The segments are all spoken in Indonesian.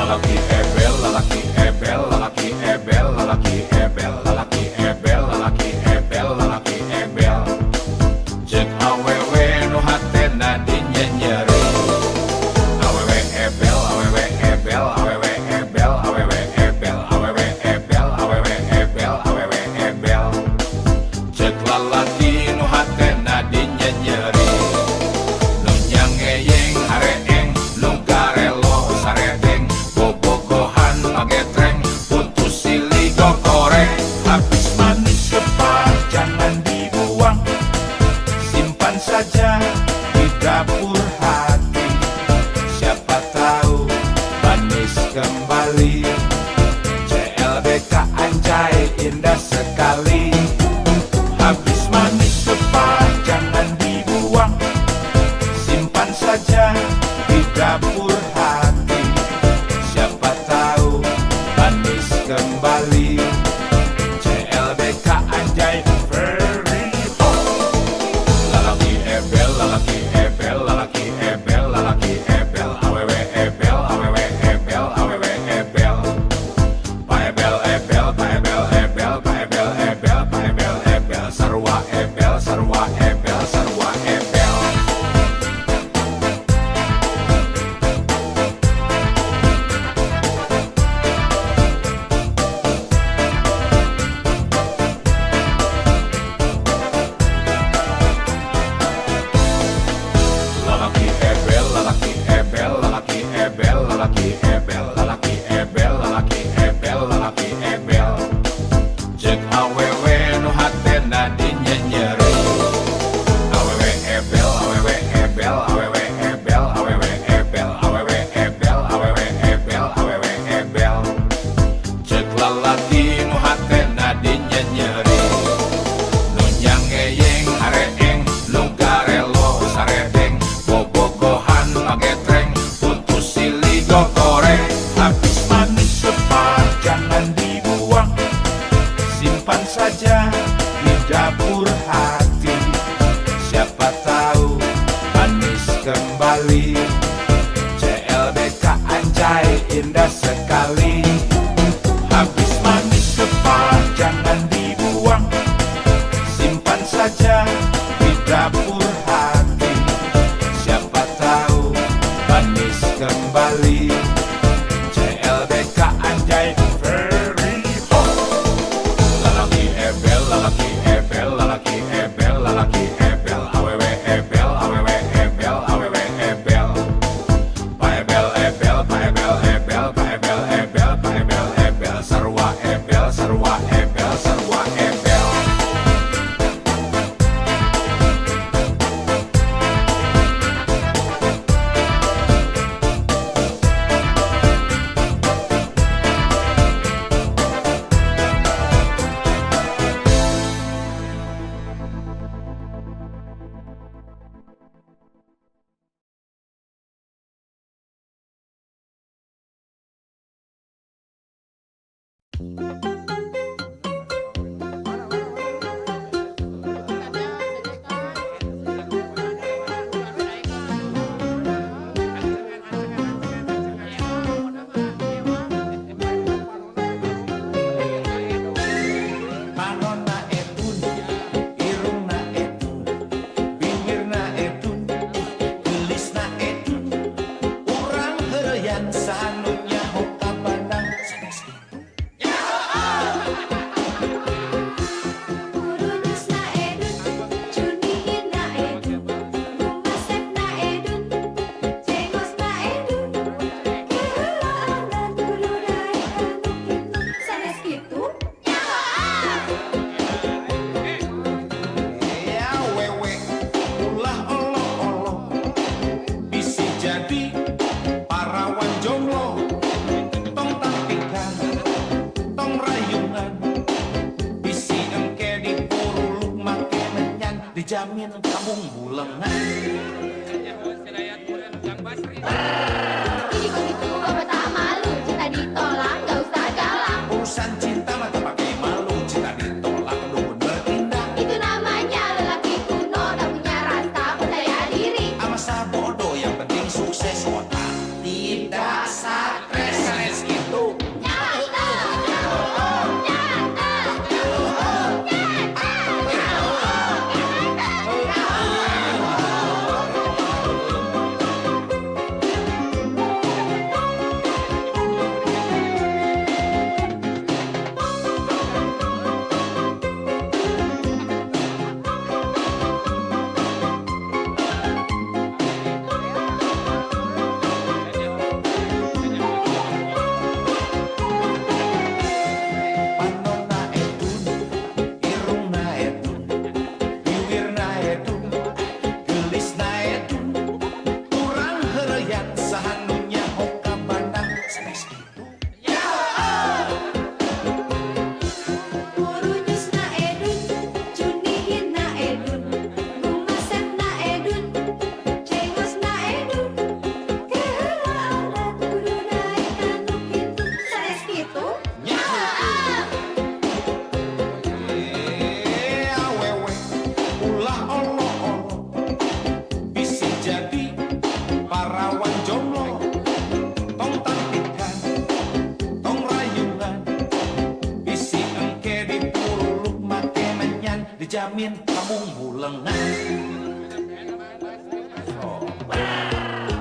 Lalaki ebel, lalaki ebel, lalaki ebel, lalaki ebel, lalaki ebel, lalaki ebel, lalaki ebel. Cek awewe nu hatena dinyeri. Awewe ebel, awewe ebel, awewe ebel, awewe ebel, awewe ebel, awewe ebel, awewe ebel. Cek lalaki nu hatena dinyeri. Nu nyangeyeng hareeng, nu garelo saredeng, bobogohan magetreng, putus silih goreng. Habis manis sepah jangan dibuang, simpan saja di dapur hati. Siapa tahu manis kembali. CLBK anjay indah sekali. Habis manis sepah jangan dibuang, simpan saja di dapur hati. Siapa tahu manis kembali. CLBK anjay very hot. Lalaki ebel, lalaki ebel, lalaki ebel, lalaki ebel, awewe ebel, awewe ebel, awewe ebel. Pa ebel ebel, pa ebel ebel, pa ebel ebel, pa ebel ebel, sarwa ebel, sarwa ebel, sarwa ebel. Lalaki ebel, lalaki ebel, lalaki ebel, lalaki ebel, lalaki ebel, lalaki ebel, lalaki ebel. Cek awewe nu hatena dinyeri. Awewe ebel, awewe ebel, awewe ebel, awewe ebel, awewe ebel, awewe ebel, awewe ebel. Cek lalaki nu hatena dinyeri. Nu nyangeyeng hareeng, nu garelo saredeng, bobogohan magetreng, putus silih goreng. Habis manis sepah jangan dibuang, simpan saja di dapur hati. Siapa tahu manis kembali. CLBK anjay indah sekali. Habis manis sepah jangan dibuang, simpan saja di dapur hati. Siapa tahu manis kembali. CLBK anjay very hot. Lalaki ebel, lalaki ebel, lalaki ebel, lalaki ebel, awewe ebel, awewe ebel, awewe ebel. Pa ebel ebel, pa ebel ebel, pa ebel ebel, pa ebel ebel, sarwa ebel, sarwa ebel, sarwa ebel. Manonna edun, irungna edun, bibirna edun, gelisna edun. Urang heureyan sanunya hoka bandang sanes kitu. Urunusna edun, cuniina edun, rumasepna edun, cengosna edun, keulaanan dulurai anu kitu, sanes kitu. Ya wewe, ulah olo-olo, bisi jadi parawan jomblo. Tong tampikan, tong rayungan, bisi engke dipuruluk make menyan, dijamin kabung bulengan. Ini kok gitu, bapak tak malu, cinta ditolak, gak usah galak. Urusan cinta mah teu pake malu, cinta ditolak dukun bertindak. Itu namanya lelaki kuno, tak punya rasa percaya diri. Ama sabodo yang penting sukses otak tidak stres. sanes kitu. Murunyus na edun, cunihin na edun, gumaset na edun, cengos na edun, keheula alat kudu naik anu kitu, sanes kitu. Awewe ulah olo-olo bisi jadi parawan jomblo. Tong tampikan, tong rayungan, bisi engke dipuluk make menyan, dijamin kamu mulengan.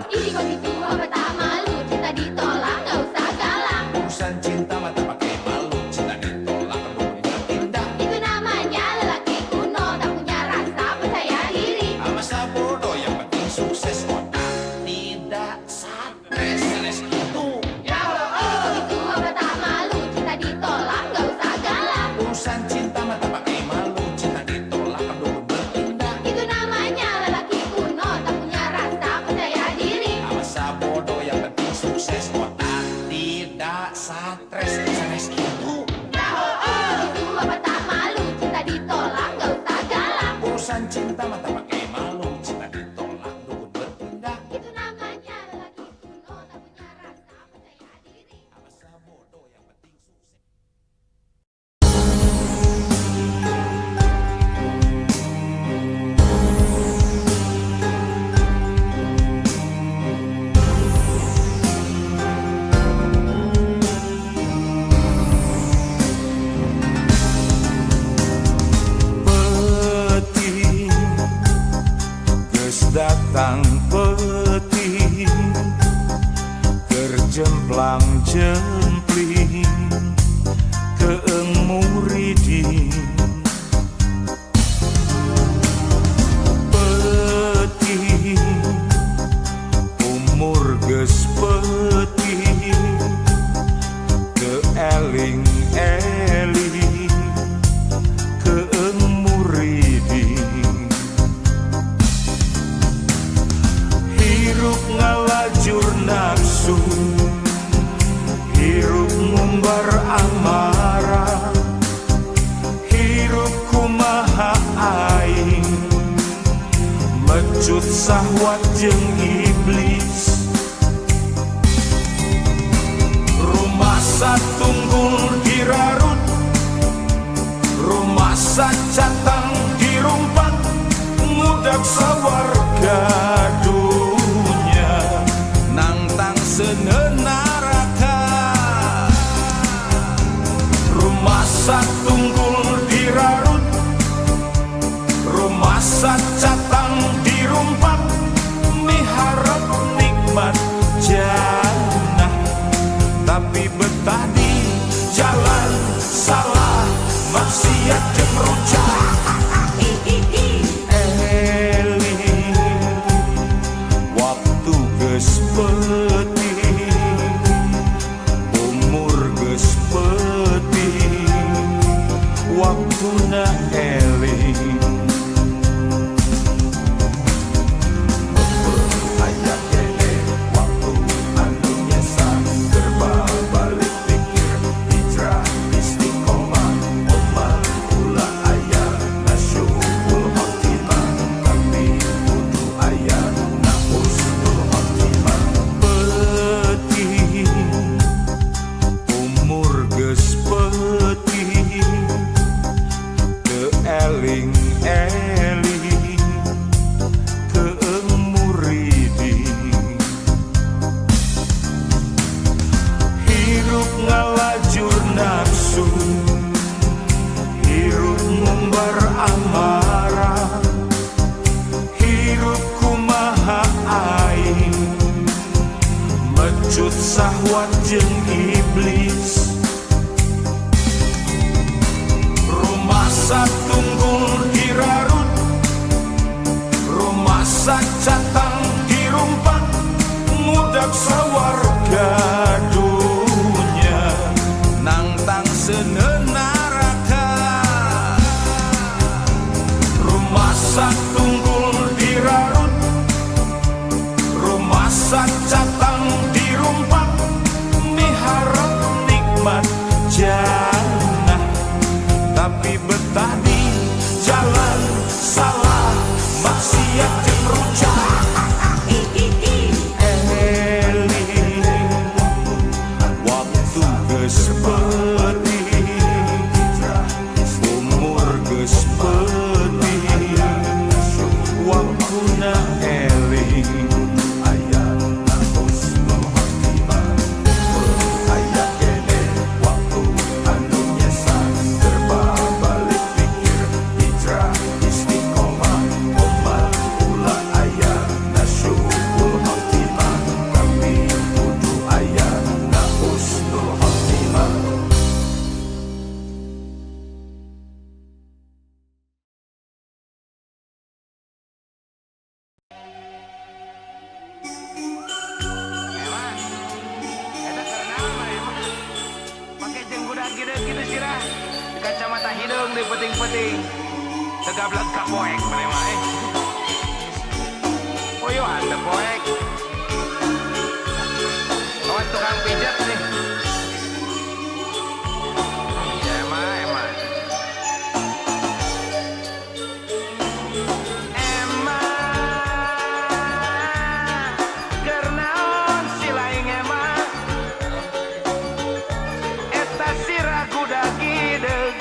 Ih kok gitu apa tak malu, cinta ditolak gak usah galak. Urusan cinta mata pakai malu, cinta ditolak kedua bertindak. Itu namanya lelaki kuno, tak punya rasa percaya diri. Masa bodoh yang penting sukses, otak tidak stres, sanes kitu. Itu apa tak malu, cinta ditolak gak usah galak. Urusan cinta mata pakai malu, cinta ditolak kedua bertindak. Itu namanya lelaki kuno, tak punya rasa percaya diri. Masa bodoh yang penting sukses, otak tidak stres, sanes kitu. Itu apa tak malu, cinta ditolak gak usah galak. Urusan cinta mata pakai malu, cinta ditolak dukun bertindak. Itu namanya lelaki kuno, tak punya rasa percaya diri. Masa bodoh yang penting sukses. Peti geus datang peti kerjemplang jempling keeng muridin peti umur geus peti keeling-eling keeng muridin hirup ngalajur nafsu hirup ngumbar amarah hirup kumaha aing mecut sahwat jeung iblis rumah satunggul dirarut rumah sacatang dirumpat ngudak sawarga dunya nangtang seunaraka rumah satunggul dirarut rumah sacatang dirumpat miharap nikmat jannah tapi betah di jalan salah maksiat jeung rujak eling waktu geus peuting umur geus peuting waktuna eling aya kene waktu anu nyesa terbalik pikir hijrah istiqomah omah ulah aya nasyukul khotimah tapi kudu aya na husnul khotimah peuting umur geus peuting keeling-eling keeng muridin hirup ngalajur nafsu hirup ngumbar amarah hirup kumaha aing mecut sahwat jeung iblis rumah satunggul dirarut rumah sacatang dirumpat ngudak sawarga dunya nangtang seunaraka rumah satunggul dirarut rumah sacatang dirumpat hidung di peting-peting. Tegablag ka poek mana mah Poyoan teh poek. Kawan tukang pijat nih. Ya emang. Gernaon si laing emang. Eta si ragu dagideg.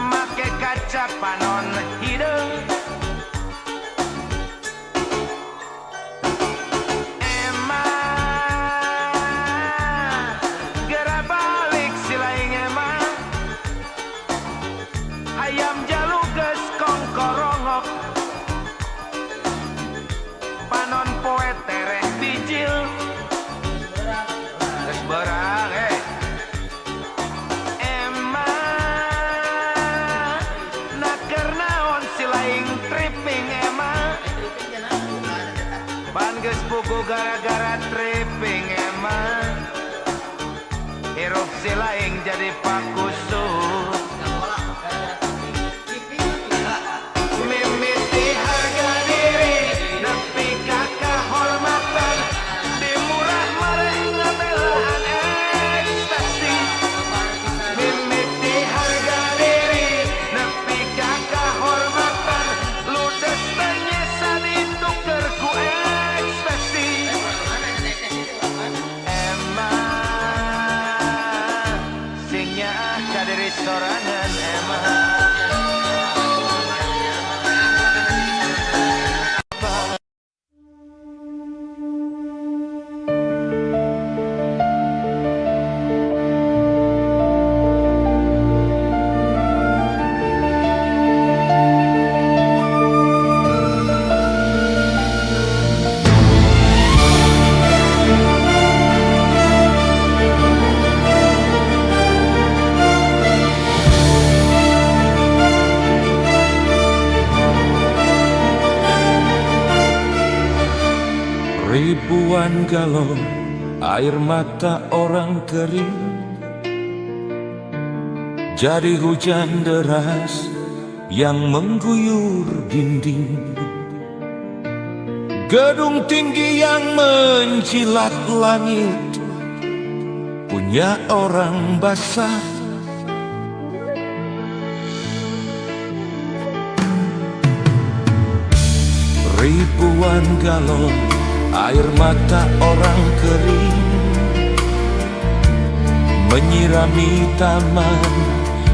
Make kaca panon hidung. Ayam jaluges kongkorongok panon poe tereh bijil geus beurang emang naker naon si laing tripping emang ban geus pugu gara-gara tripping emang hirup si laing jadi pakusut. Mimiti harga diri, nepi ka kahormatan, dimurah mareh ngabelaan ekstasi. Mimiti harga diri, nepi ka kahormatan, ludes teh nyesa dituker ku ekstasi. Emang sing nyaah ka diri sorangan emang. Ribuan galon air mata orang kering jadi hujan deras yang mengguyur dinding. Gedung tinggi yang menjilat langit punya orang basah. Ribuan galon air mata orang kering menyirami taman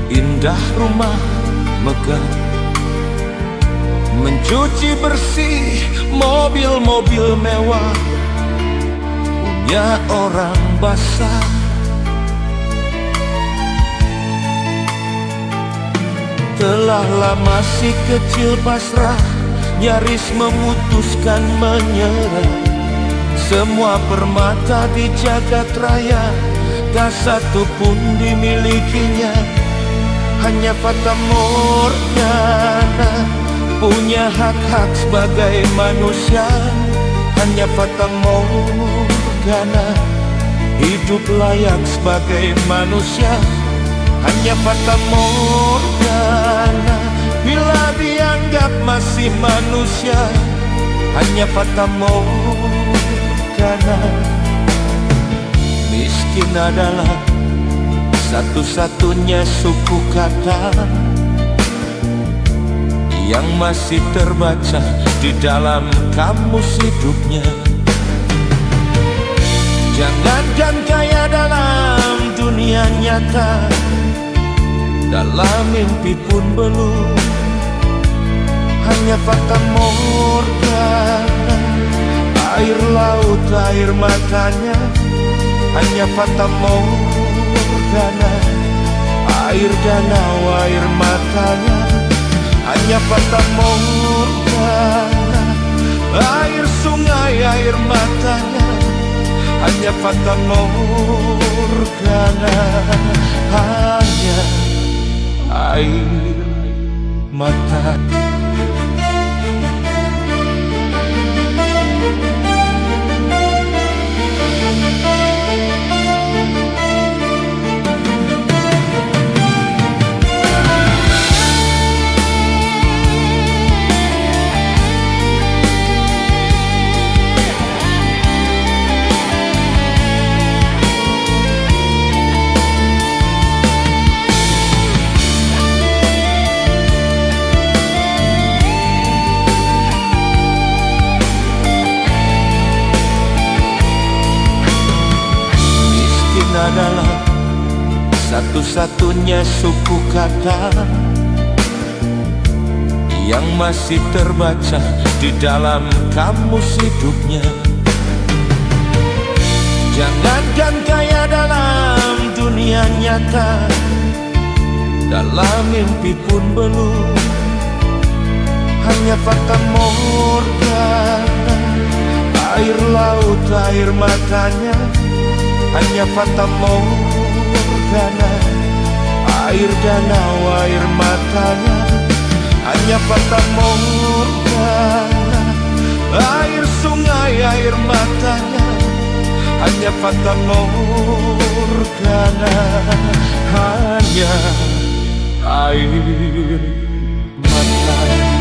indah rumah megah, mencuci bersih mobil-mobil mewah punya orang basah. Telah lama si kecil pasrah, nyaris memutuskan menyerah. Semua permata di jagat raya tak satu pun dimilikinya. Hanya Fata Morgana punya hak-hak sebagai manusia. Hanya Fata Morgana hidup layak sebagai manusia. Hanya Fata Morgana bila dianggap masih manusia. Hanya Fata Morgana. Miskin adalah satu-satunya suku kata yang masih terbaca di dalam kamus hidupnya. Jangankan kaya dalam dunia nyata, dalam mimpi pun belum. Hanya Fata Morgana, air laut, air matanya. Hanya Fata Morgana, air danau, air matanya. Hanya Fata Morgana, air sungai, air matanya. Hanya Fata Morgana, hanya air mata. adalah satu-satunya suku kata yang masih terbaca di dalam kamus hidupnya. Jangankan kaya dalam dunia nyata, dalam mimpi pun belum. Hanya fata morgana, air laut, air matanya. Hanya fata morgana, air danau, air matanya. Hanya fata morgana, air sungai, air matanya. Hanya fata morgana, hanya air matanya.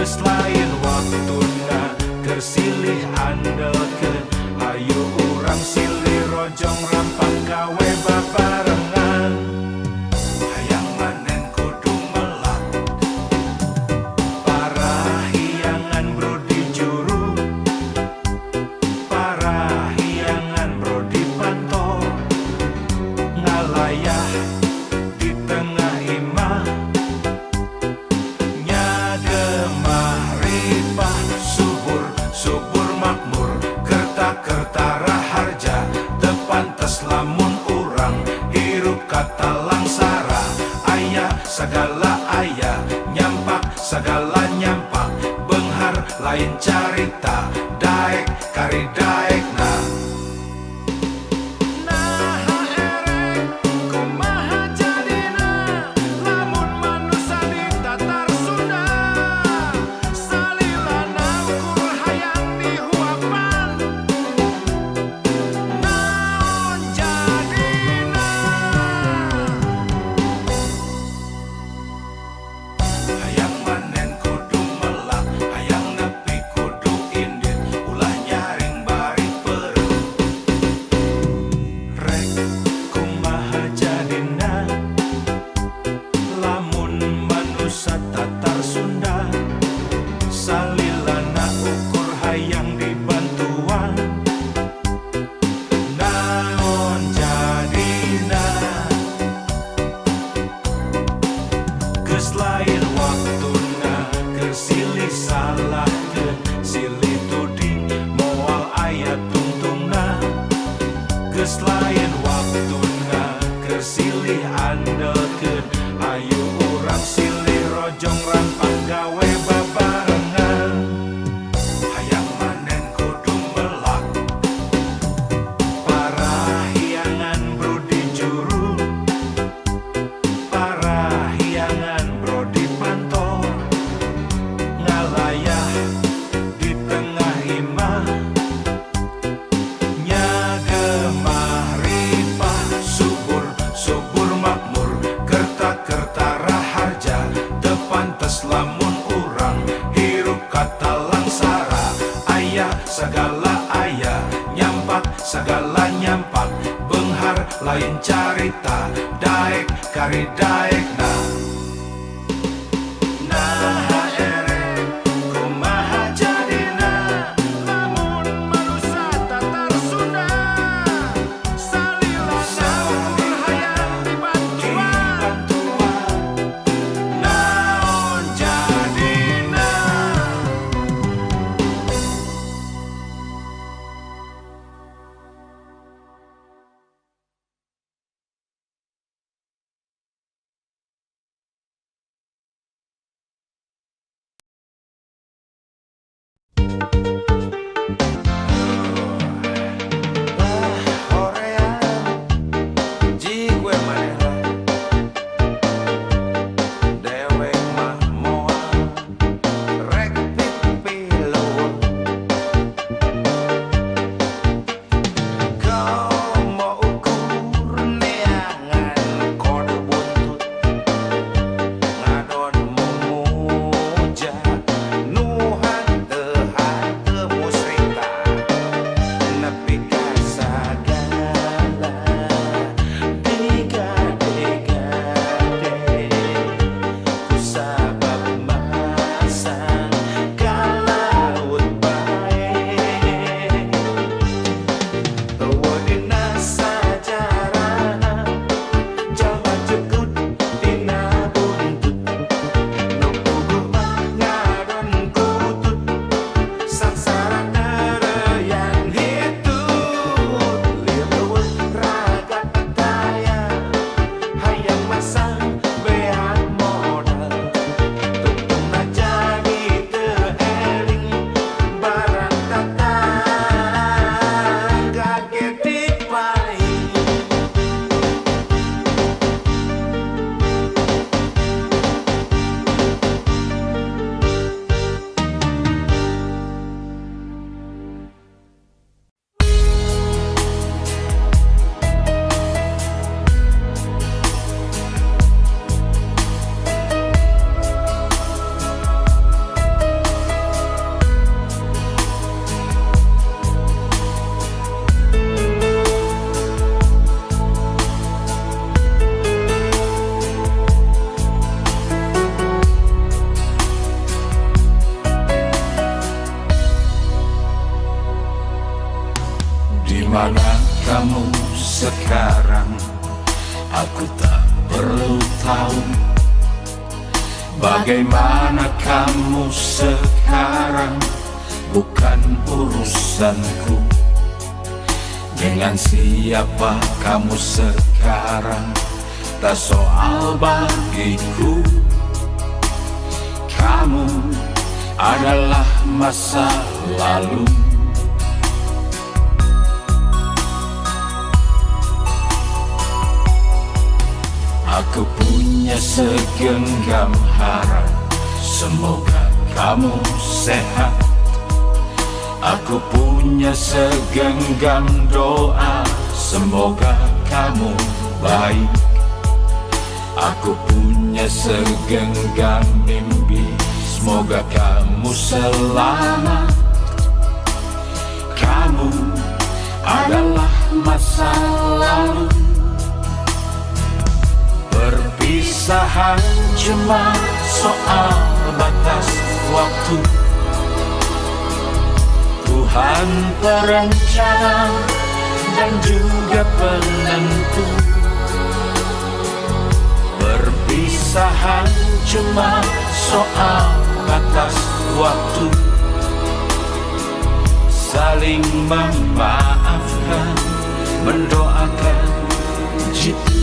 geus lain waktuna keur silih andelkeun ayo urang silih rojong rampang gawe babarengan Hayang manen kudu melak Parahiyangan bro di juru Parahiyangan bro di pantol Ngalayah di tengah imah Nyademah ripah subur subur makmur Kerta-kerta raharja tepantes lamun urang hirup kata langsara Ayah segala ayah nyampak segala nyampak Benghar lain carita daek kari daek nah Naha erek kumaha jadina lamun manusia ditatar Sunda salilana ukur hayang dihuapan naon jadina Hayang manen kudu melak Hayang nepi kudu indit Ulah nyaring bari perut Rek kumaha jadina lamun manusia tatar Sunda salilana ukur hayang dibantuan naon jadina geus lain waktuna keur silih salahkeun silih tuding moal aya tungtungna geus lain waktuna keur silih andelkeun ayo urang silih rojong rampang gawe babarengan Hayang manen kudu melak Parahiyangan bro di juru Parahiyangan bro di pantol mana kamu sekarang? Aku tak perlu tahu. Bagaimana kamu sekarang bukan urusanku. Dengan siapa kamu sekarang tak soal bagiku. Kamu adalah masa lalu. Aku punya segenggam harap, semoga kamu sehat. Aku punya segenggam doa, semoga kamu baik. Aku punya segenggam mimpi, semoga kamu selamat. Kamu adalah masa lalu. Perpisahan cuma soal batas waktu. Tuhan perencana dan juga penentu. Perpisahan cuma soal batas waktu. Saling memaafkan, mendoakan jitu.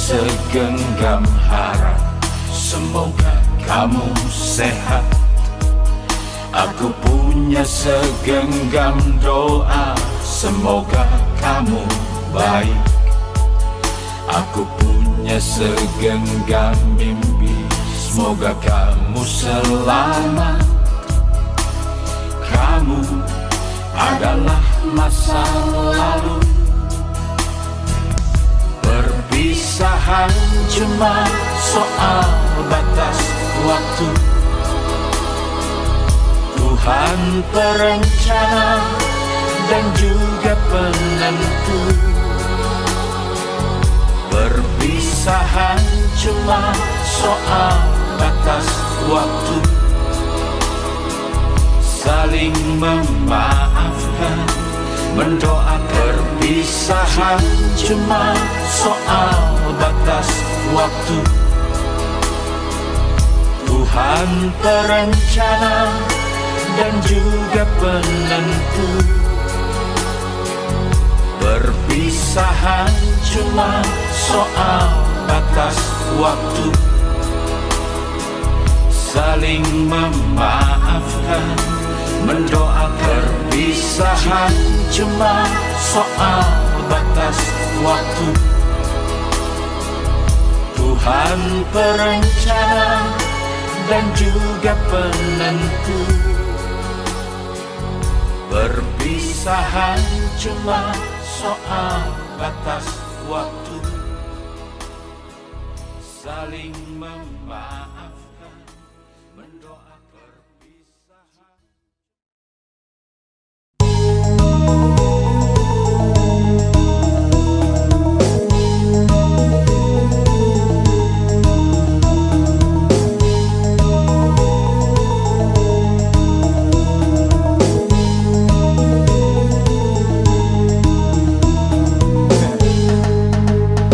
Segenggam harap, semoga kamu sehat. Aku punya segenggam doa, semoga kamu baik. Aku punya segenggam mimpi, semoga kamu selamat. Kamu adalah masa lalu. Perpisahan cuma soal batas waktu. Tuhan perencana dan juga penentu. Perpisahan cuma soal batas waktu. Saling memaafkan, mendoakan. Perpisahan cuma soal batas waktu. Tuhan perencana dan juga penentu. Perpisahan cuma soal batas waktu. Saling memaafkan, mendoakan. Perpisahan cuma soal batas waktu. Tuhan perencana dan juga penentu. Perpisahan cuma soal batas waktu. Saling memaafkan, mendoakan.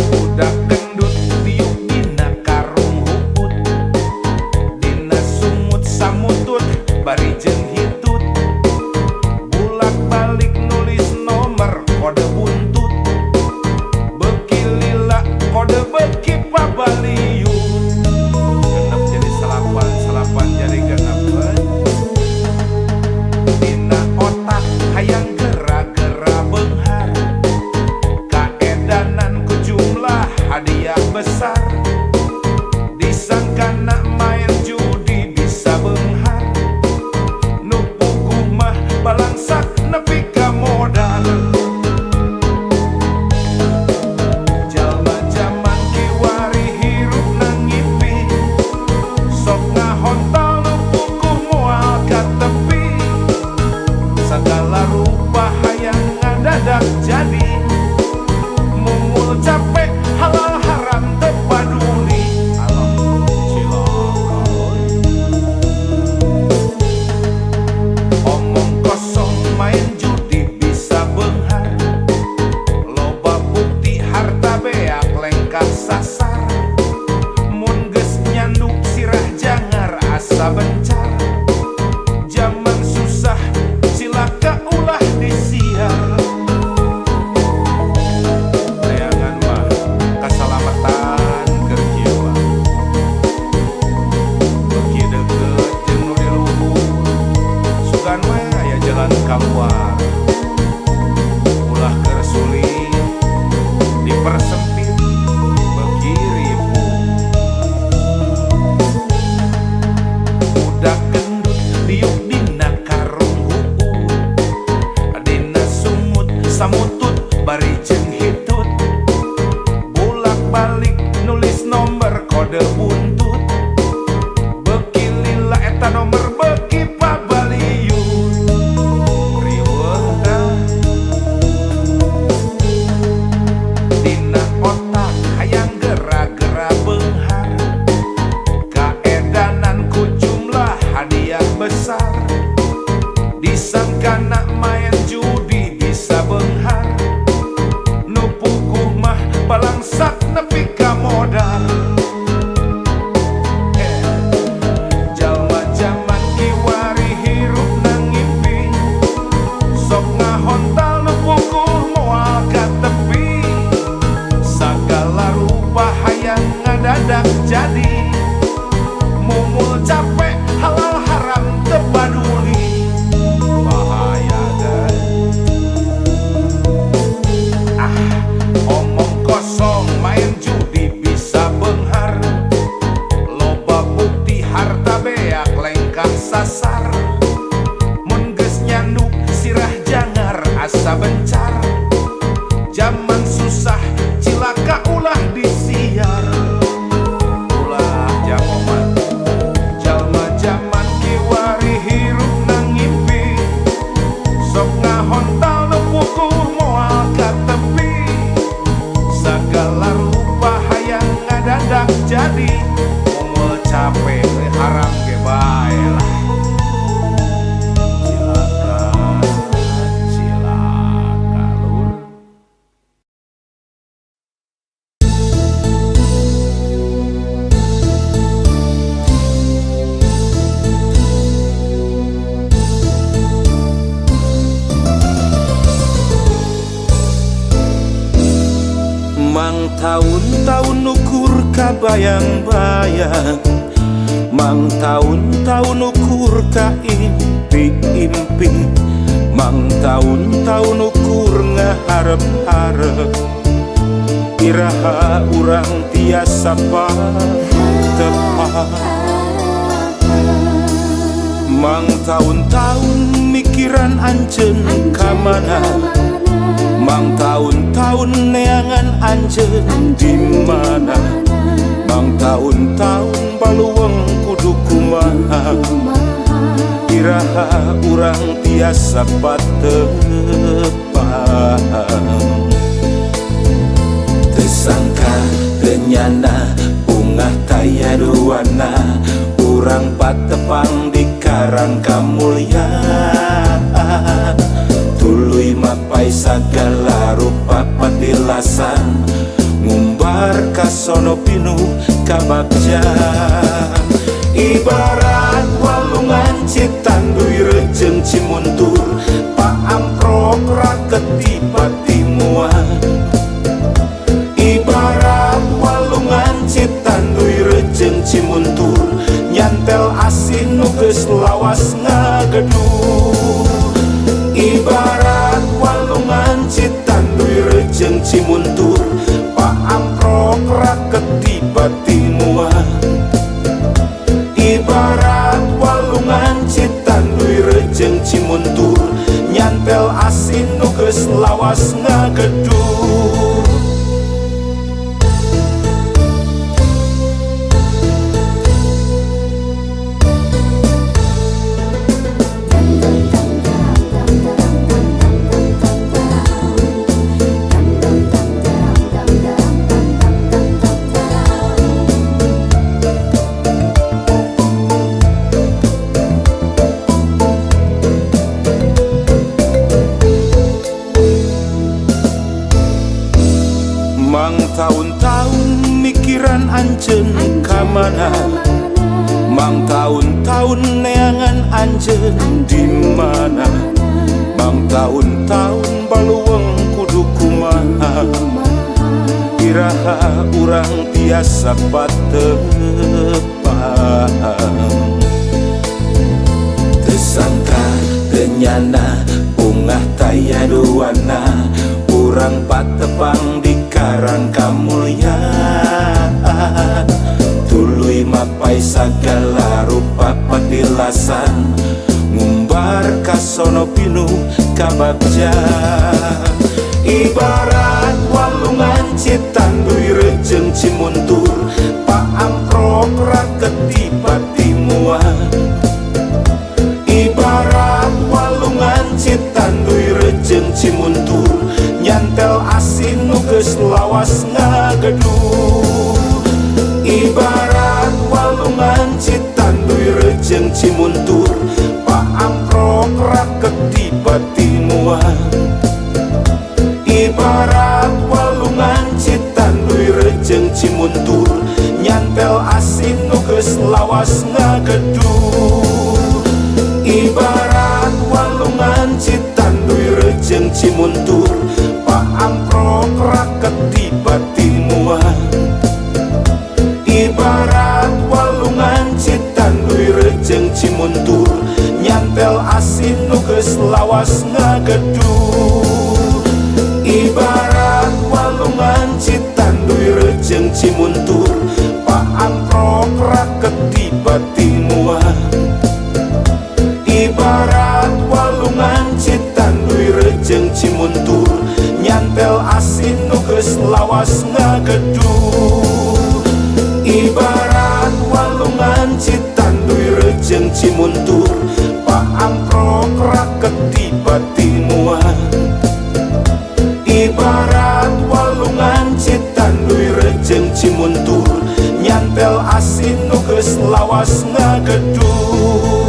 Budak gendut tiup dina karung huput. balik nulis nomor kode buntut. Beki lila eta nomor beki pabaliun. Riweuh tah. Dina otak hayang gera-gera beunghar. Kaedanan ku jumlah hadiah besar. Disangkana main judi bisa beunghar. Nu puguh mah balangsak nepi ka modal. Jalma jaman kiwari hirup nang ngimpi. Sok ngahontal nu puguh moal ka tepi. Sagala rupa hayang ngadadak jadi. Mumul capek halal haram teu paduli. Bahaya guys. Omong kosong main judi bisa beunghar. Loba bukti harta beak lengkah sasar. Mun geus nyanduk sirah jangar asa bencar. Zaman susah cilaka ulah disiar. Ulah jamoman. Jalma jaman kiwari hirup nang ngimpi. Sok ngahontal nu puguh moal ka tepi. Sagala rupa hayang ngadadak jadi. Mumul capek haram ge bae lah. Cilaka lur. Mang tahun-tahun ukur kabayang-bayang. Mang tahun-tahun ukur ka impi-impi. Mang tahun-tahun ukur ngaharep-harep. Iraha urang tiasa tepat. Mang tahun-tahun mikiran anjeun ka mana. Mang tahun-tahun neangan anjeun di mana. Mang tahun-tahun baluweng kudu kumaha. Iraha urang tiasa patepang. Tersangka tenyana ungah taya duana. Urang patepang di karang kamulyaan. Tuluy mapai sagala rupa patilasan. Ngumbar kasono pinuh kabagja. Ibarat walungan citanduy rejeng cimuntur. Paamprok raket tipati muat. Ibarat walungan citanduy rejeng cimuntur. Nyantel asin nu geus lawas ngagedur. Ibarat walungan citanduy rejeng cimuntur. Paamprok raket tipati muat. Ibarat walungan citanduy rejeng cimuntur. Nyantel asin nu geus lawas ngagedur. Mang tahun-tahun mikiran anjeun ka mana. Mang tahun-tahun neangan anjeun di mana. Mang tahun-tahun baluweng kudu kumaha. Iraha urang tiasa patepang. Tersangka tenyana ungah taya duana. Urang patepang di karang kamulyaan. Tuluy mapai sagala rupa patilasan. Ngumbar kasono pinuh kabagja. Ibarat walungan citanduy rejeng geus lawas ngageduh. Ibarat walungan citanduy rejeng cimuntur, paamprok raket di bati muang. Ibarat walungan citanduy rejeng cimuntur, nyantel asin nu geus lawas ngageduh. Ibarat walungan citanduy rejeng cimuntur, paamprok raket di bati muang. Ibarat walungan citanduy rejeng cimuntur, nyantel asin nu geus lawas ngageduh. Ibarat walungan citanduy rejeng cimuntur, paamprok raket di bati muang. Ibarat walungan citanduy rejeng cimuntur, nyantel asin nu geus lawas ngageduh. Ibarat walungan citanduy rejeng cimuntur, paamprok raket di bati muang. Ibarat walungan citanduy rejeng cimuntur, nyantel asin nu geus lawas ngageduh.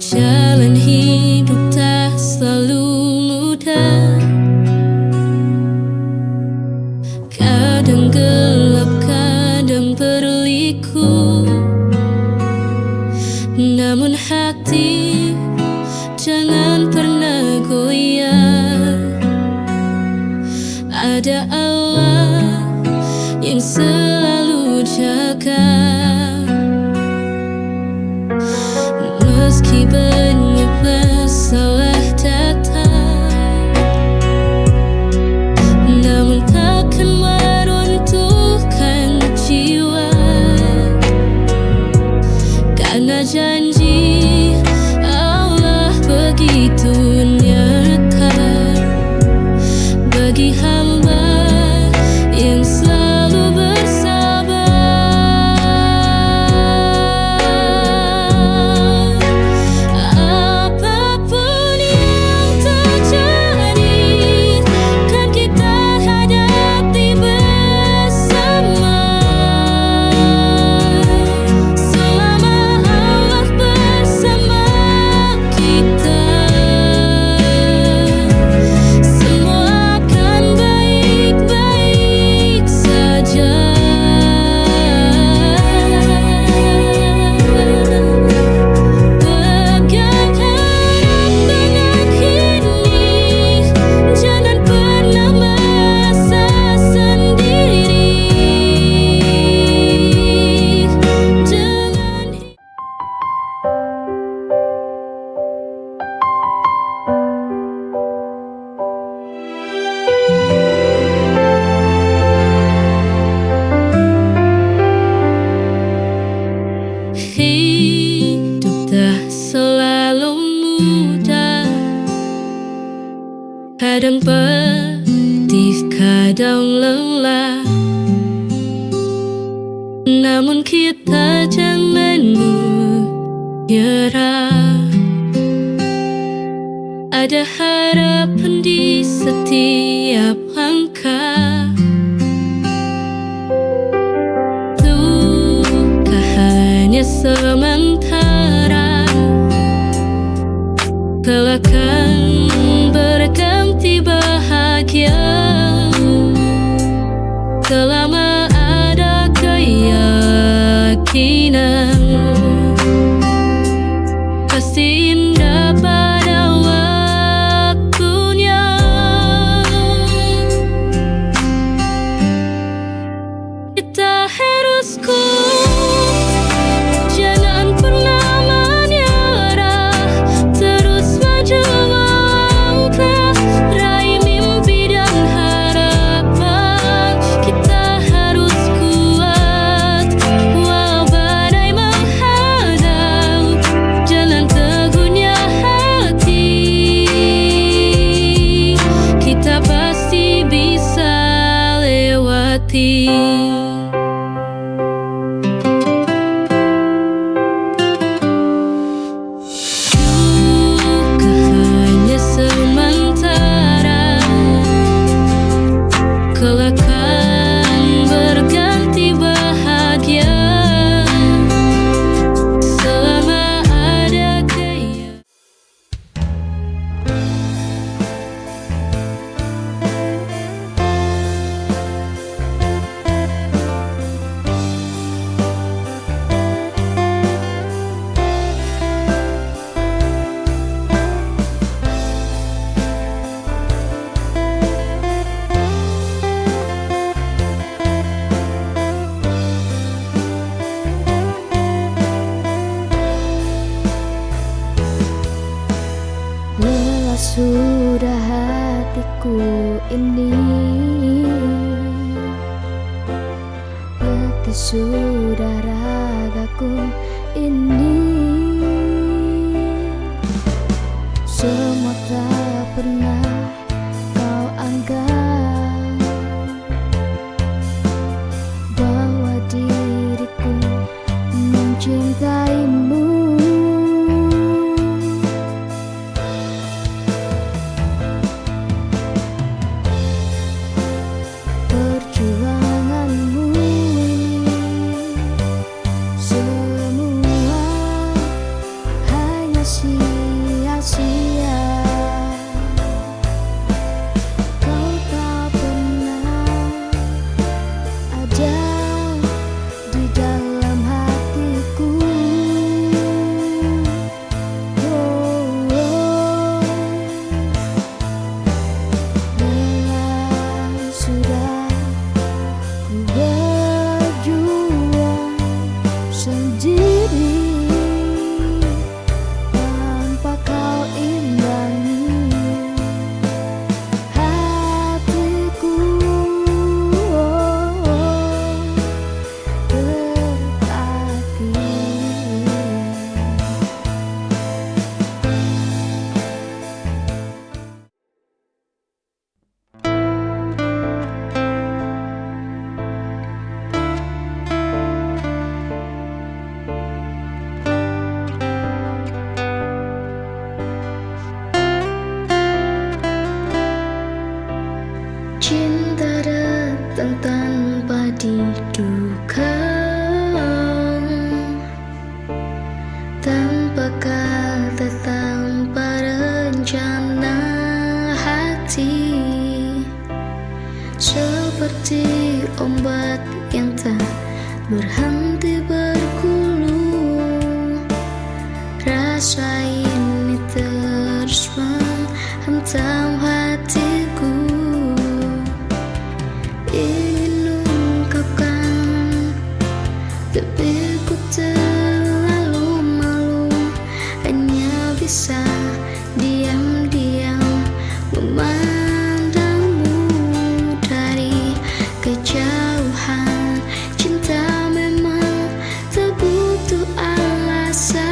Jalan hidup tak selalu mudah, kadang gelap, kadang berliku. Namun hati jangan pernah goyah. Ada Allah yang selalu jaga. Meski banyak masalah datang, namun takkan meruntuhkan jiwa. Karena janji Allah begitu nyata bagi hamba yang selalu bersabar. Apapun yang terjadi, kan kita hadapi bersama. Selama Allah bersama kita, semua akan baik-baik saja. Pegang erat tangan ini, jangan pernah merasa sendiri. Jangan hidup tak selalu mudah, kadang pedih, kadang lelah. Namun kita jangan menyerah. Ada harapan di setiap langkah. Duka hanya sementara, kelak akan berganti bahagia. Selama ada keyakinan, pasti indah pada waktunya. Kita harus kuat, jangan pernah menyerah, terus maju melangkah, raih mimpi dan harapan. Kita harus kuat, walau badai menghadang, jalan teguhnya hati, kita pasti bisa lewati. Duka hanya sementara, kelak akan berganti bahagia selama ada kaya. Lelah sudah hatiku ini, letih sudah ragaku ini. Semua tak pernah kau anggap bahwa diriku mencintaimu. Perjuanganmu semua hanya sia-sia. Kau tak pernah ada di dalam hatiku. Lelah sudah ku berjuang sendiri tanpa kau imbangi hatiku. Tetapi cinta datang tanpa diduga, tanpa kata, tanpa rencana hati, seperti ombak yang tak berhenti bergulung. Rasa ini terus menghantam hatiku. Ingin ungkapkan, tapi ku terlalu malu, hanya bisa diam-diam memandangmu dari kejauhan. Cinta memang tak butuh alasan,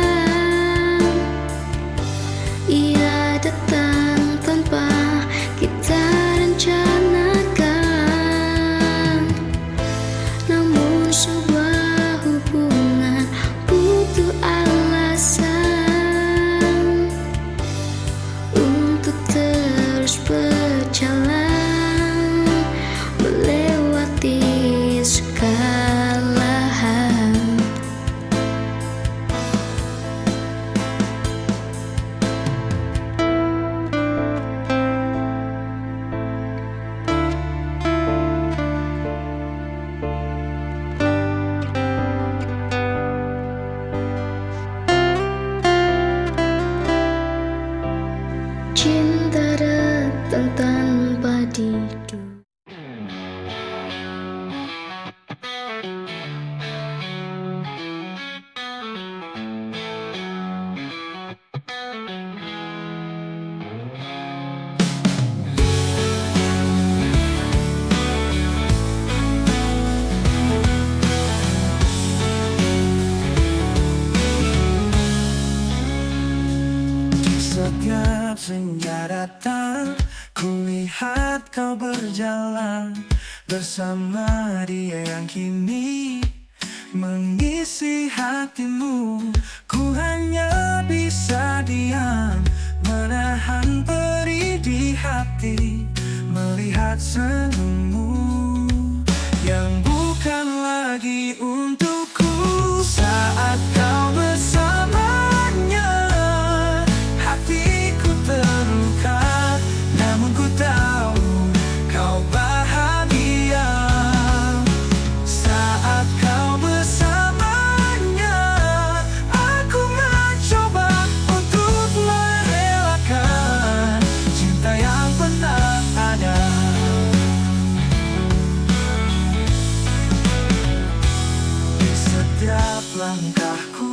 ia datang tanpa kita rencanakan. Namun sebuah hubungan butuh alasan untuk terus berjalan melewati segala hal. Setiap senja datang, kulihat kau berjalan bersama dia yang kini mengisi hatimu. Ku hanya bisa diam, menahan perih di hati, melihat senyummu yang bukan lagi untukku. Saat kau bersamanya, hatiku terluka, namun ku tahu kau bahagia. Saat kau bersamanya, aku mencoba untuk merelakan cinta yang pernah ada. Di setiap langkahku,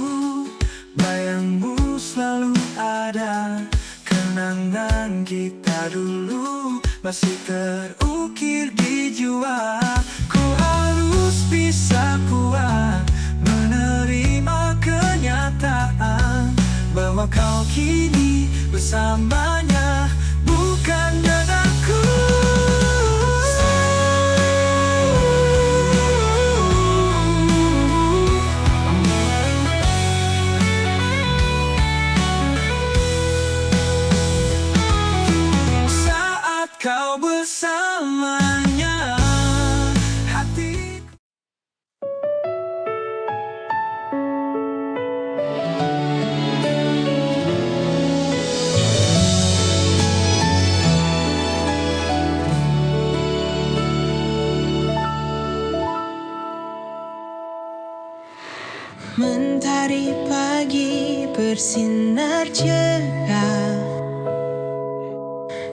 bayangmu selalu ada. Kenangan kita dulu masih terukir di jiwa. Ku harus bisa kuat menerima kenyataan bahwa kau kini bersamanya, bukan denganku. Saat kau bersamanya, hatiku. Mentari pagi bersinar cerah,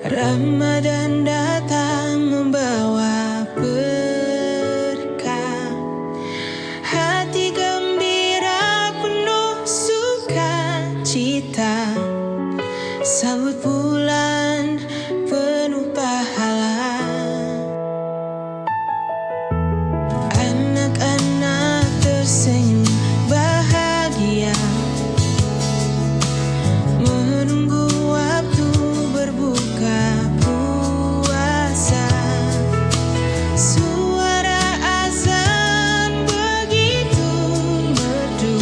Ramadan datang membawa berkah. Hati gembira penuh sukacita, sambut bulan penuh pahala. Anak-anak tersenyum bahagia, menunggu waktu berbuka puasa. Suara azan begitu merdu,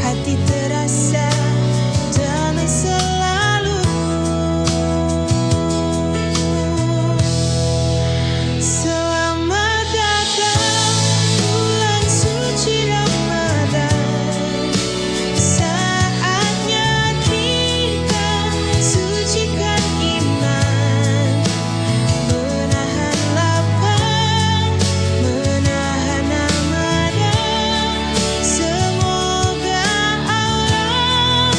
hati terasa damai selalu. Selamat datang bulan suci Ramadan, saatnya kita sucikan iman, menahan lapar, menahan amarah. Semoga Allah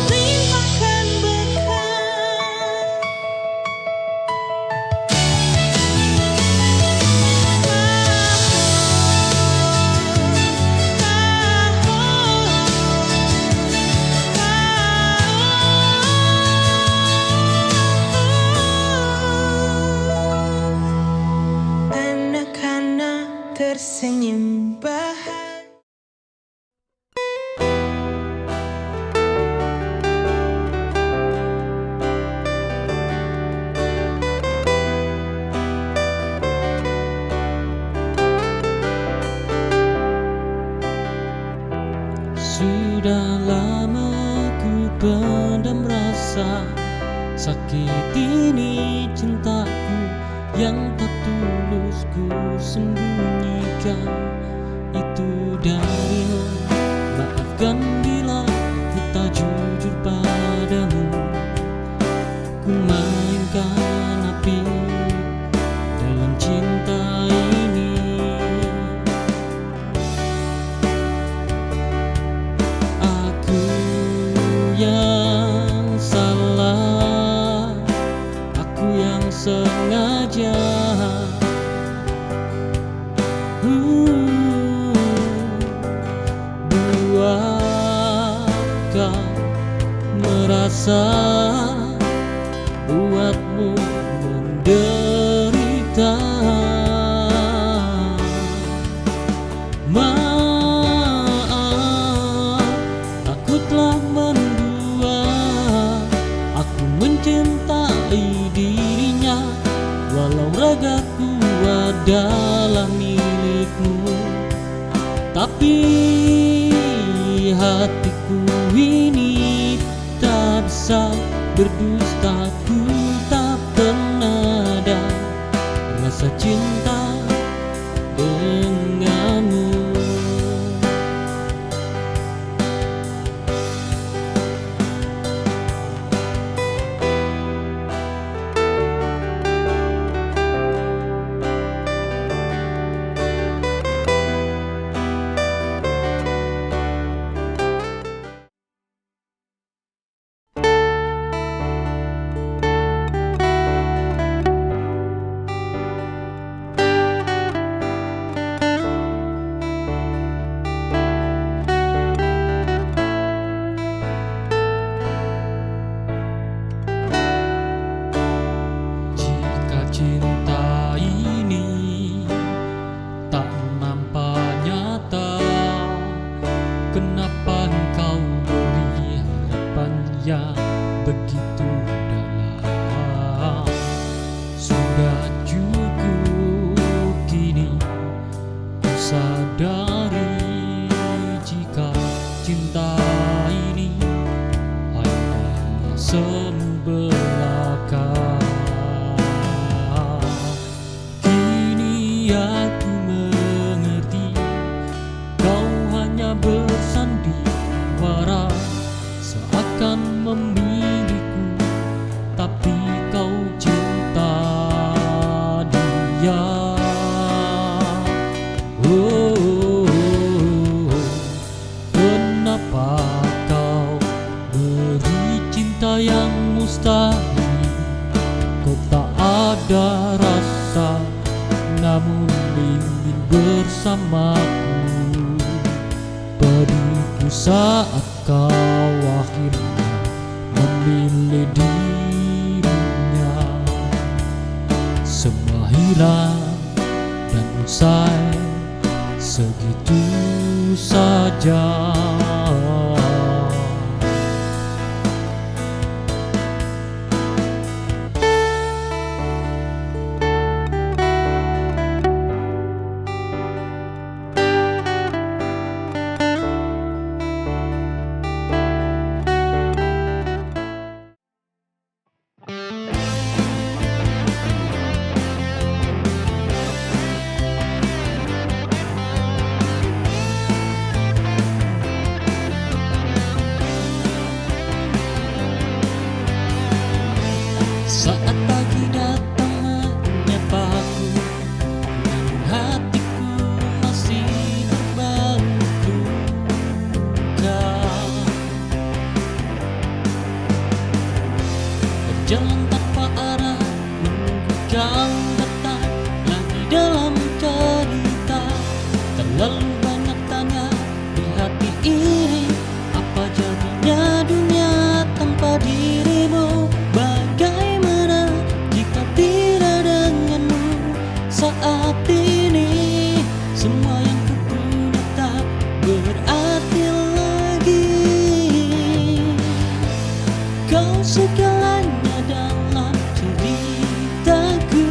limpahkan anak-anak tersenyum bahagia. Sudah lama ku pendam rasa sakit ini, cintaku yang tak tulus ku sembunyikan itu darimu. Maafkan bila ku tak jujur padamu, ku mainkan api dalam cinta ini. Aku yang salah, aku yang sengaja buat kau merasa, buatmu menderita. Maaf, aku telah membuat berdusta ku tak pernah ada rasa cinta denganmu. Jika cinta ini tak nampak nyata, kenapa engkau beri harapan yang begitu dalam? Sudah cukup kini ku sadari jika cinta ini hanya semu belaka. Kini aku mengerti kau hanya bersandiwara seakan memilikiku, tapi kau cinta dia. Oh, kenapa kau beri cinta yang mustahil? Kau tak ada rasa namun ingin bersamaku. Pedihku saat kau akhirnya memilih dirinya. Semua hilang dan usai segitu saja. Saat pagi datang menyapaku, namun hatiku masih terbalut luka. Berjalan tanpa arah, menunggu kau datang lagi dalam cerita. Terlalu banyak tanya di hati ini, apa jadinya dunia tanpa dirimu? Bagaimana jika tidak denganmu? Saat ini semua yang ku punya tak berarti lagi. Kau segalanya dalam ceritaku,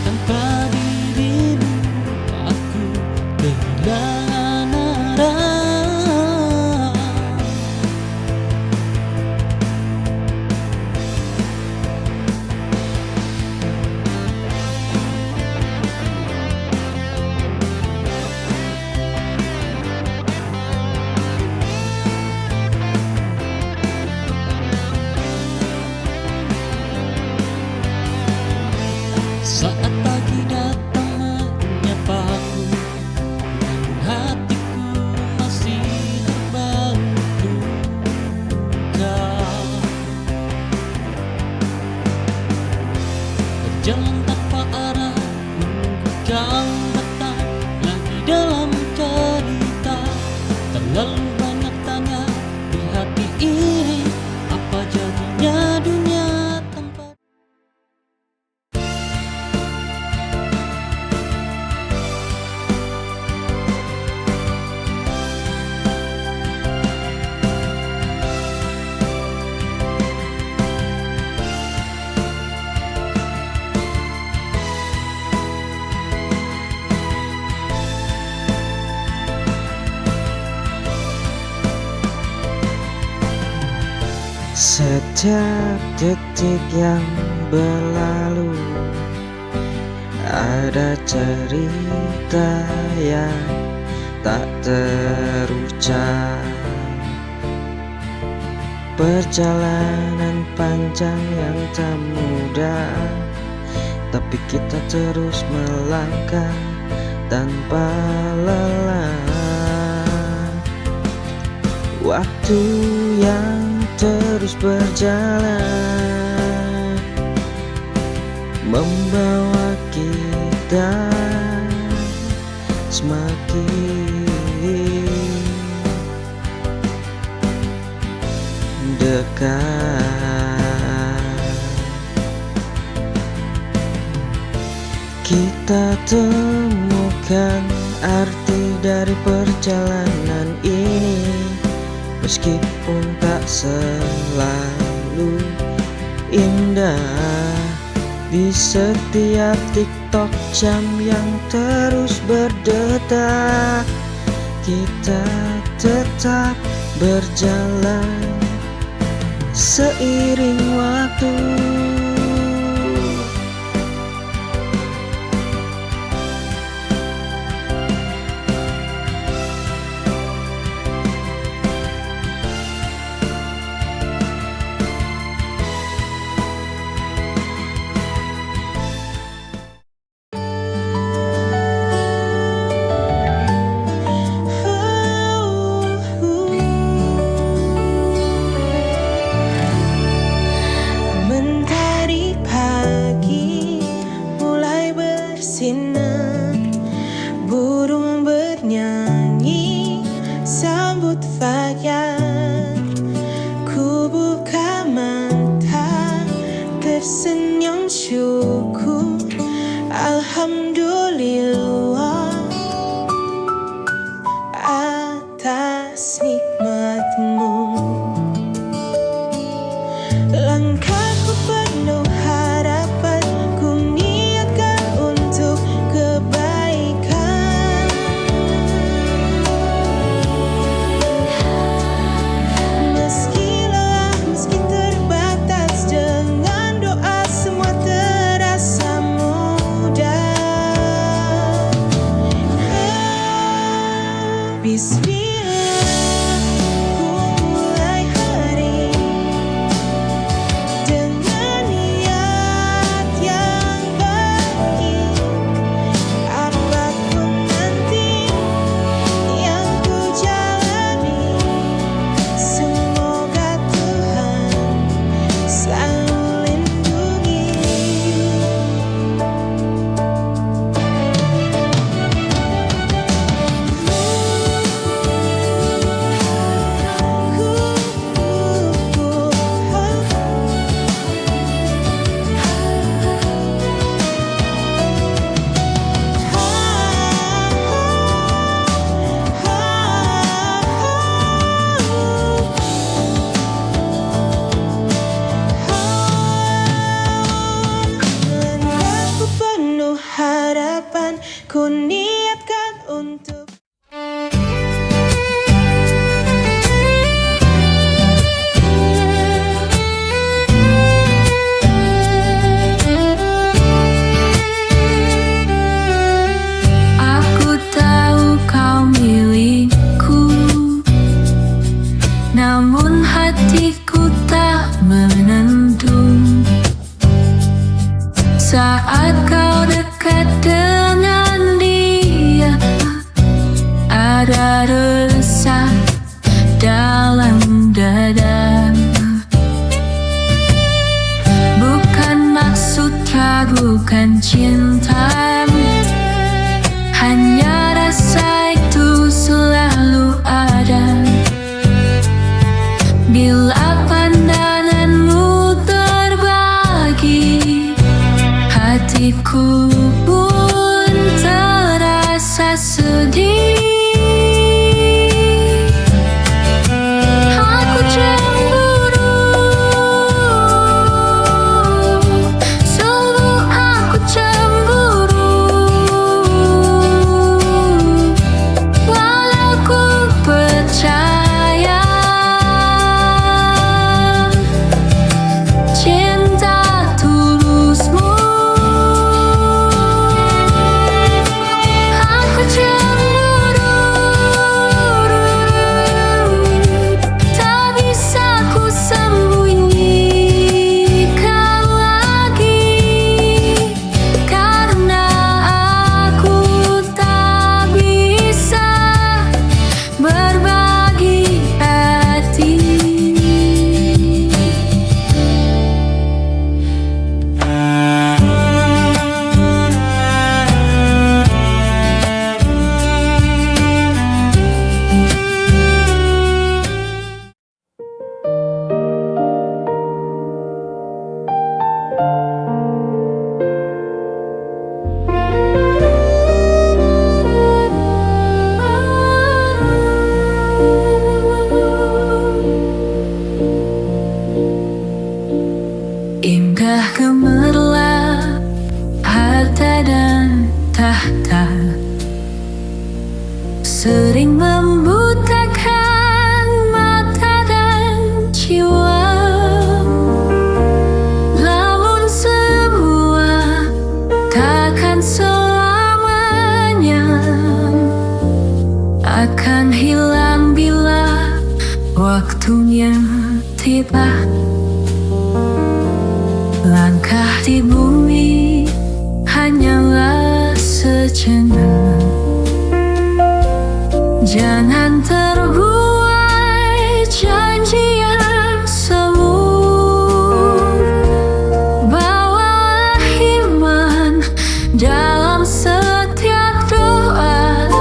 tanpa dirimu aku kehilangan arah. Setiap detik yang berlalu ada cerita yang tak terucap. Perjalanan panjang yang tak mudah, tapi kita terus melangkah tanpa lelah. Waktu yang terus berjalan membawa kita semakin dekat. Kita temukan arti dari perjalanan ini, meskipun tak selalu indah. Di setiap TikTok jam yang terus berdetak, kita tetap berjalan seiring waktu. Mentari pagi mulai bersinar, burung bernyanyi sambut fajar. Ku buka mata tersenyum syukur, alhamdulillah atas nikmatmu. Langkahku penuh harapan, ku niatkan untuk kebaikan. Meski lelah, meski terbatas, dengan doa semua terasa mudah. Bismillah, ku mulai hari dengan niat yang baik. Apapun nanti yang ku jalani, semoga Tuhan selalu lindungi. Langkahku penuh harapan, ku niatkan untuk Aku tahu kau milikku, namun hatiku tak menentu. Saat kau dekat dengan dia, ada resah dalam dada. Bukan maksud ragukan cinta, hanya rasa itu selalu ada. Bila pandanganmu terbagi, hatiku pun terasa sedih. Aku cemburu, sungguh aku cemburu. Walau ku percaya tiba langkah di bumi hanyalah sejenak. Jangan terbuai janji yang semu. Bawalah iman dalam setiap doa.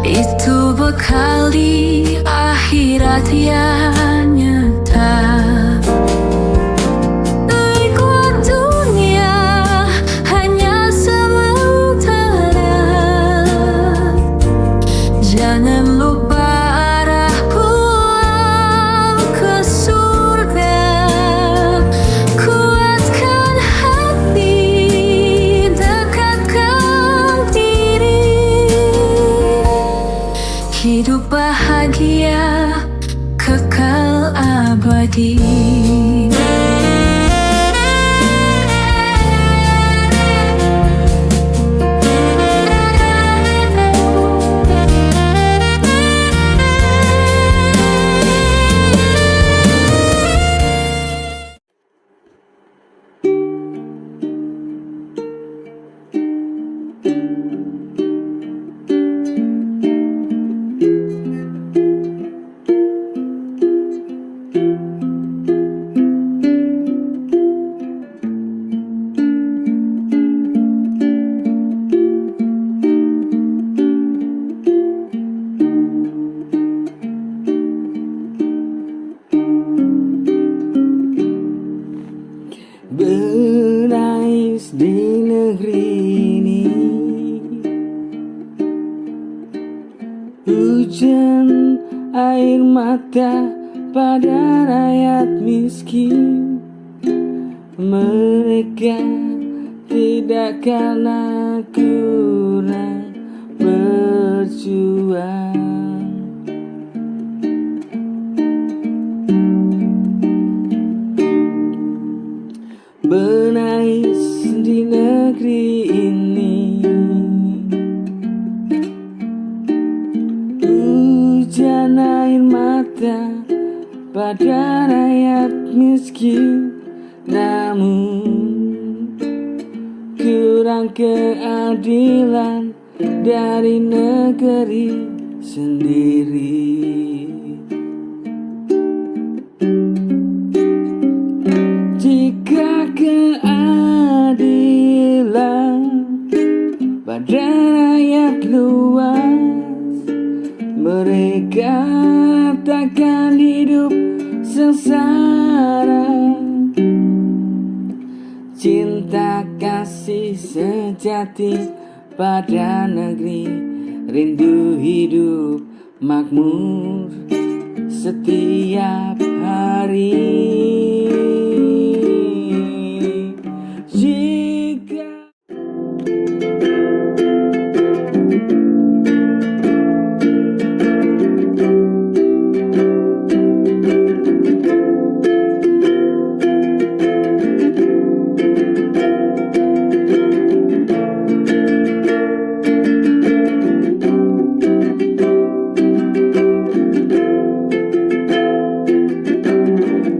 Itu bekal di akhirat yang nyata. Ikut dunia hanya sementara. Jangan lupa arah pulang ke surga. Kuatkan hati, dekatkan diri. Hidup bahagia kekal abadi. Berais di negeri ini, hujan air mata pada rakyat miskin. Mereka tidak karena kurang berjuang. Menangis di negeri ini, hujan air mata pada rakyat miskin. Namun kurang keadilan dari negeri sendiri. Jika keadilan pada rakyat luas, mereka takkan hidup sengsara. Cinta kasih sejati pada negeri, rindu hidup makmur setiap hari. Jika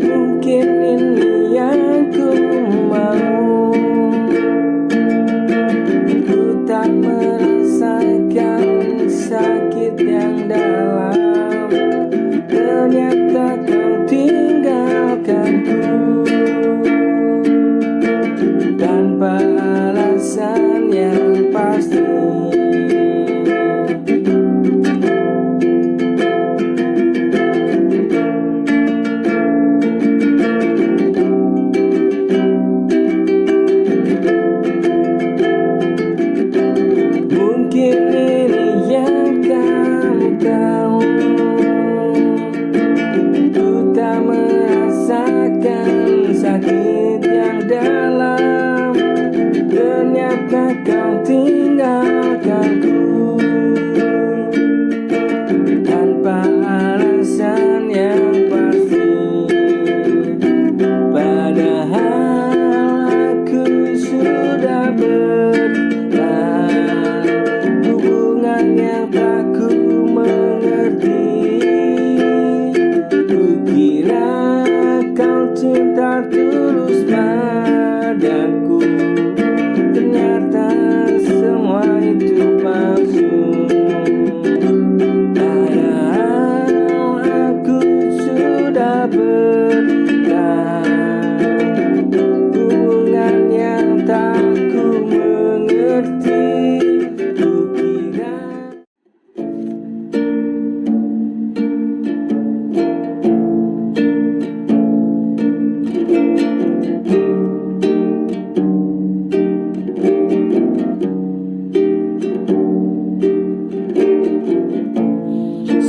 mungkin ini yang ku mau, ku tak merasakan sakit yang dalam. Ternyata kau tinggalkanku tanpa alasan yang pasti. Mungkin ini yang kamu tahu, ku tak merasakan sakit yang dalam. Ternyata kau tinggalkanku tanpa alasan yang pasti. Padahal aku sudah bertahan hubungan yang tak ku mengerti. Ku sudah bertahan, hubungan yang tak ku mengerti. Kukira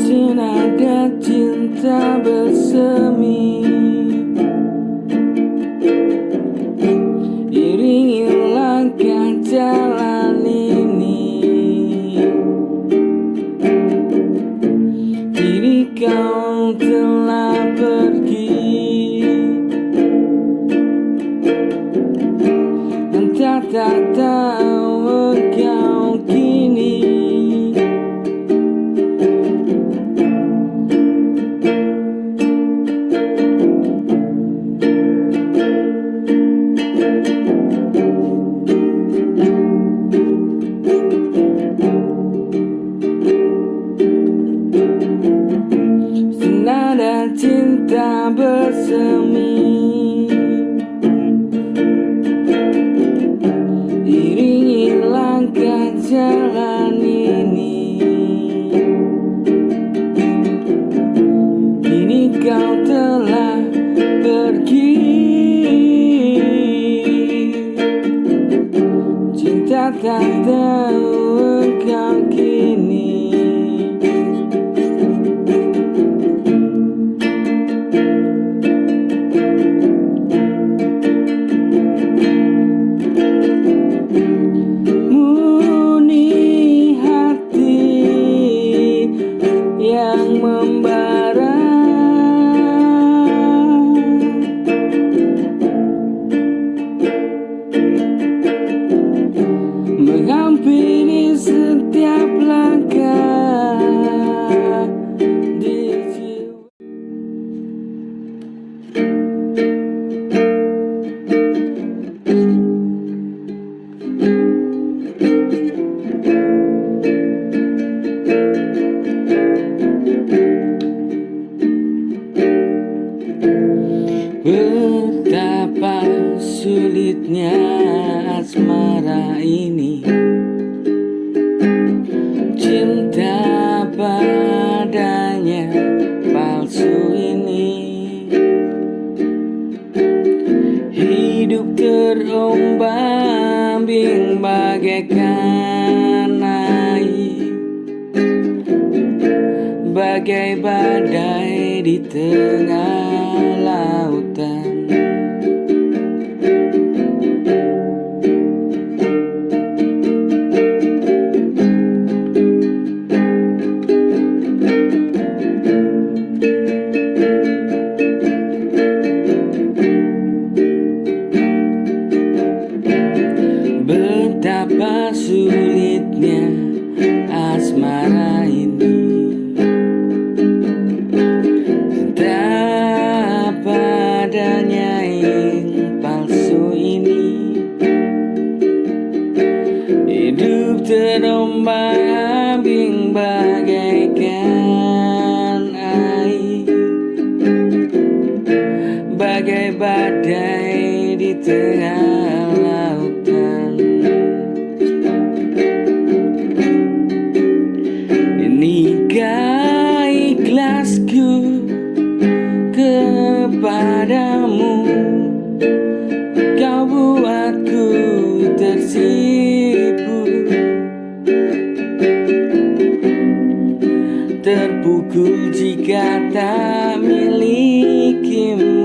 senada cinta bersemi, iringi langkah jalan ini. Kini kau telah pergi, entah tak tahu kau kini. Senada cinta bersemi, iringi langkah jalan ini. Kini kau telah pergi, cinta tak tahu kau kini. Murni hati yang membara, menghampiri setiap langkah di jiwa. Betapa sulitnya asmara ini, cinta padanya palsu ini. Hidup terombang-ambing bagaikan air, bagai badai di tengah lautan. Betapa sulitnya asmara ini, cinta padanya yang palsu ini. Hidup terombang-ambing bagaikan air, bagai badai di tengah lautan. Inikah ikhlasku kepadamu, kau buatku tersipu, terpukul jika tak milikimu.